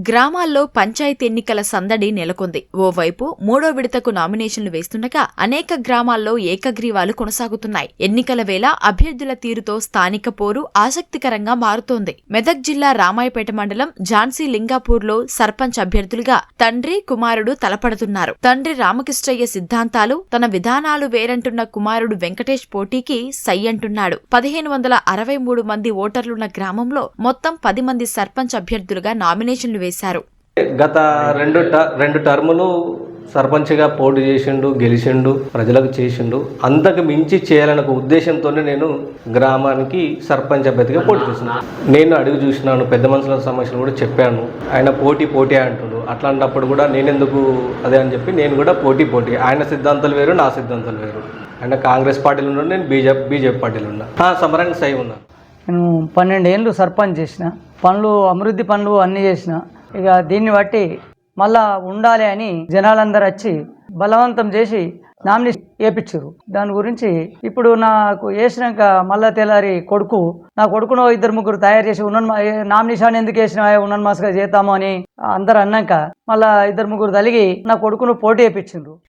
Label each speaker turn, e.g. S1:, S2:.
S1: గ్రామాల్లో పంచాయతీ ఎన్నికల సందడి నెలకొంది. ఓవైపు మూడో విడతకు నామినేషన్లు వేస్తుండగా అనేక గ్రామాల్లో ఏకగ్రీవాలు కొనసాగుతున్నాయి. ఎన్నికల వేళ అభ్యర్థుల తీరుతో స్థానిక పోరు ఆసక్తికరంగా మారుతోంది. మెదక్ జిల్లా రామాయపేట మండలం ఝాన్సీ లింగాపూర్లో సర్పంచ్ అభ్యర్థులుగా తండ్రి కుమారుడు తలపడుతున్నారు. తండ్రి రామకృష్ణయ్య సిద్ధాంతాలు, తన విధానాలు వేరంటున్న కుమారుడు వెంకటేష్ పోటీకి సై అంటున్నాడు. 1563 మంది ఓటర్లున్న గ్రామంలో మొత్తం 10 మంది సర్పంచ్ అభ్యర్థులుగా నామినేషన్లు వేశారు.
S2: గత రెండు టర్ములు సర్పంచ్గా పోటీ చేసిండు, గెలిచిండు, ప్రజలకు చేసిండు. అంతకు మించి చేయాలనే ఉద్దేశంతోనే నేను గ్రామానికి సర్పంచ్ అభ్యర్థిగా పోటీ చేస్తున్నాను. నేను అడుగు చూసినాను, పెద్ద మనుషుల సమస్యలు కూడా చెప్పాను. ఆయన పోటీ అంటుడు. అట్లాంటప్పుడు కూడా నేనెందుకు అదే అని చెప్పి నేను కూడా పోటీ ఆయన సిద్ధాంతాలు వేరు, నా సిద్ధాంతాలు వేరు. ఆయన కాంగ్రెస్ పార్టీలో ఉన్నాడు, నేను బీజేపీ పార్టీలో ఉన్నా. సమరానికి సై ఉన్నా.
S3: నేను 12 ఏళ్ళు సర్పంచ్ చేసిన, అభివృద్ధి పనులు అన్నీ చేసిన. ఇక దీన్ని బట్టి మళ్ళా ఉండాలి అని జనాలందరూ వచ్చి బలవంతం చేసి నామినేషన్ వేయించారు. దాని గురించి ఇప్పుడు నాకు వేసినాక మళ్ళా తెల్లారి నా కొడుకును 2-3 తయారు చేసి నామినేషన్ ఎందుకు వేసినా ఉన్నన్మాసగా చేద్దాము అని అందరు అన్నాక మళ్ళా 2-3 తలిగి నా కొడుకును పోటీ వేయించారు.